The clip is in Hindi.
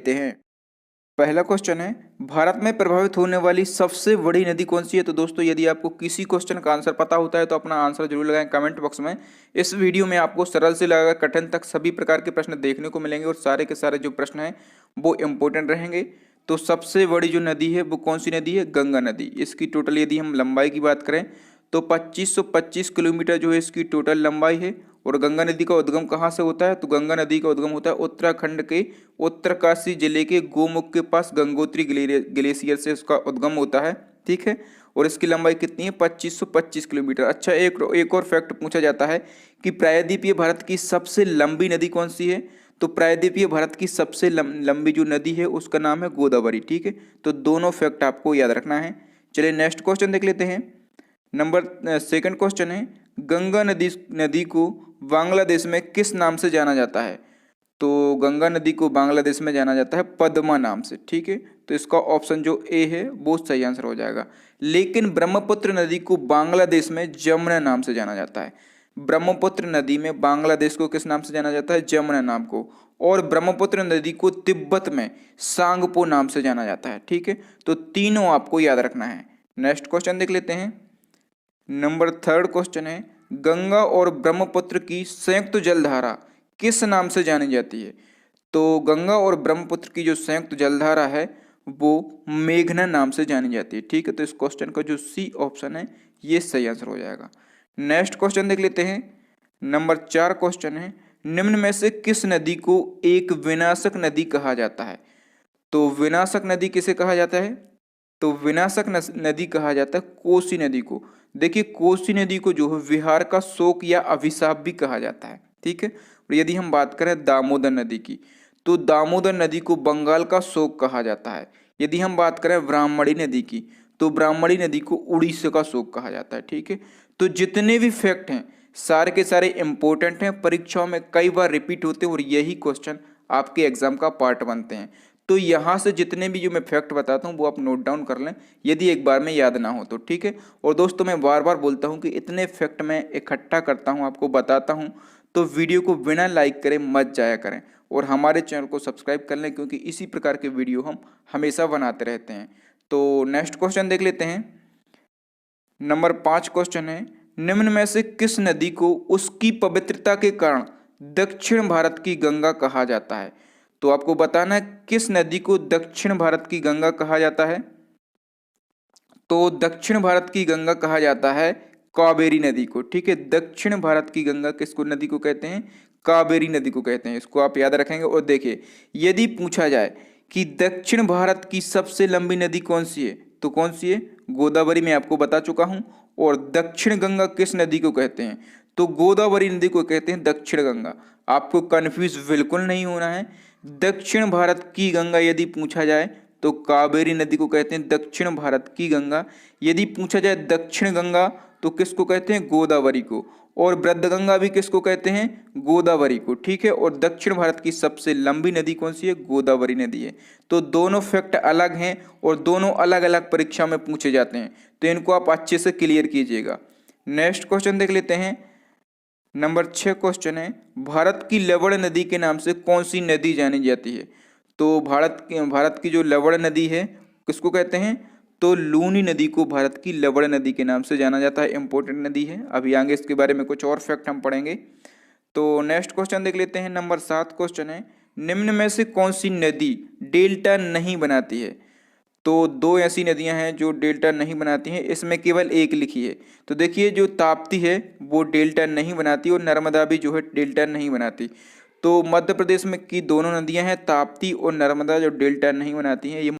लेते हैं। पहला क्वेश्चन है, भारत में प्रभावित होने वाली सबसे बड़ी नदी कौन सी है। तो दोस्तों यदि आपको किसी क्वेश्चन का आंसर पता होता है तो अपना आंसर जरूर लगाएं कमेंट बॉक्स में। इस वीडियो में आपको सरल से लेकर कठिन तक सभी प्रकार के प्रश्न देखने को मिलेंगे और सारे के सारे जो प्रश्न हैं वो इम्पोर्टेंट रहेंगे। तो सबसे बड़ी जो नदी है वो कौन सी नदी है, गंगा नदी। इसकी टोटल यदि हम लंबाई की बात करें तो 2525 किलोमीटर जो है इसकी टोटल लंबाई है। और गंगा नदी का उद्गम कहाँ से होता है, तो गंगा नदी का उद्गम होता है उत्तराखंड के उत्तरकाशी जिले के गोमुख के पास गंगोत्री ग्लेशियर से उसका उद्गम होता है। ठीक है, और इसकी लंबाई कितनी है, 2525 किलोमीटर। अच्छा, एक और फैक्ट पूछा जाता है कि प्रायद्वीपीय भारत की सबसे लंबी नदी कौन सी है। तो प्रायद्वीपीय भारत की सबसे लंबी जो नदी है उसका नाम है गोदावरी। ठीक है, तो दोनों फैक्ट आपको याद रखना है। चलिए नेक्स्ट क्वेश्चन देख लेते हैं। सेकंड क्वेश्चन है, गंगा नदी को बांग्लादेश में किस नाम से जाना जाता है। तो गंगा नदी को बांग्लादेश में जाना जाता है पद्मा नाम से। ठीक है, तो इसका ऑप्शन जो ए है वो सही आंसर हो जाएगा। लेकिन ब्रह्मपुत्र नदी को बांग्लादेश में जमुना नाम से जाना जाता है। ब्रह्मपुत्र नदी में बांग्लादेश को किस नाम से जाना जाता है, जमुना नाम को। और ब्रह्मपुत्र नदी को तिब्बत में सांगपो नाम से जाना जाता है। ठीक है, तो तीनों आपको याद रखना है। नेक्स्ट क्वेश्चन देख लेते हैं। नंबर थर्ड क्वेश्चन है, गंगा और ब्रह्मपुत्र की संयुक्त जलधारा किस नाम से जानी जाती है। तो गंगा और ब्रह्मपुत्र की जो संयुक्त जलधारा है वो मेघना नाम से जानी जाती है। ठीक है, तो इस क्वेश्चन का जो सी ऑप्शन है ये सही आंसर हो जाएगा। नेक्स्ट क्वेश्चन देख लेते हैं। नंबर 4 क्वेश्चन है, निम्न में से किस नदी को एक विनाशक नदी कहा जाता है। तो विनाशक नदी किसे कहा जाता है, तो विनाशक नदी कहा जाता है कोसी नदी को। देखिए कोसी नदी को जो है विहार का शोक या अभिशाप भी कहा जाता है। ठीक है, और यदि हम बात करें दामोदर नदी की तो दामोदर नदी को बंगाल का शोक कहा जाता है। यदि हम बात करें ब्राह्मणी नदी की तो ब्राह्मणी नदी को उड़ीसा का शोक कहा जाता है। ठीक है, तो जितने भी फैक्ट हैं सारे के सारे इंपॉर्टेंट हैं, परीक्षाओं में कई बार रिपीट होते हैं और यही क्वेश्चन आपके एग्जाम का पार्ट बनते हैं। तो यहाँ से जितने भी जो मैं फैक्ट बताता हूँ वो आप नोट डाउन कर लें यदि एक बार में याद ना हो तो। ठीक है, और दोस्तों मैं बार बार बोलता हूँ कि इतने फैक्ट मैं इकट्ठा करता हूँ आपको बताता हूँ तो वीडियो को बिना लाइक करे मत जाया करें और हमारे चैनल को सब्सक्राइब कर लें क्योंकि इसी प्रकार के वीडियो हम हमेशा बनाते रहते हैं। तो नेक्स्ट क्वेश्चन देख लेते हैं। नंबर 5 क्वेश्चन है, निम्न में से किस नदी को उसकी पवित्रता के कारण दक्षिण भारत की गंगा कहा जाता है। तो आपको बताना है किस नदी को दक्षिण भारत की गंगा कहा जाता है। तो दक्षिण भारत की गंगा कहा जाता है कावेरी नदी को। ठीक है, दक्षिण भारत की गंगा किसको नदी को कहते हैं, कावेरी नदी को कहते हैं। इसको आप याद रखेंगे। और देखिए यदि पूछा जाए कि दक्षिण भारत की सबसे लंबी नदी कौन सी है तो कौन सी है, गोदावरी मैं आपको बता चुका हूं। और दक्षिण गंगा किस नदी को कहते हैं, तो गोदावरी नदी को कहते हैं दक्षिण गंगा। आपको कंफ्यूज बिल्कुल नहीं होना है। दक्षिण भारत की गंगा यदि पूछा जाए तो कावेरी नदी को कहते हैं दक्षिण भारत की गंगा। यदि पूछा जाए दक्षिण गंगा तो किसको कहते हैं, गोदावरी को। और वृद्धगंगा भी किसको कहते हैं, गोदावरी को। ठीक है, और दक्षिण भारत की सबसे लंबी नदी कौन सी है, गोदावरी नदी है। तो दोनों फैक्ट अलग हैं और दोनों अलग अलग परीक्षा में पूछे जाते हैं, तो इनको आप अच्छे से क्लियर कीजिएगा। नेक्स्ट क्वेश्चन देख लेते हैं। नंबर 6 क्वेश्चन है, भारत की लवण नदी के नाम से कौन सी नदी जानी जाती है। तो भारत की जो लवण नदी है किसको कहते हैं, तो लूनी नदी को भारत की लवण नदी के नाम से जाना जाता है। इंपॉर्टेंट नदी है, अभी आगे इसके बारे में कुछ और फैक्ट हम पढ़ेंगे। तो नेक्स्ट क्वेश्चन देख लेते हैं। नंबर 7 क्वेश्चन है, निम्न में से कौन सी नदी डेल्टा नहीं बनाती है। तो दो ऐसी नदियां हैं जो डेल्टा नहीं बनाती हैं, इसमें केवल एक लिखी है। तो देखिए जो ताप्ती है वो डेल्टा नहीं बनाती और नर्मदा भी जो है डेल्टा नहीं बनाती। तो मध्य प्रदेश में की दोनों नदियां हैं ताप्ती और नर्मदा जो डेल्टा नहीं बनाती हैं। ये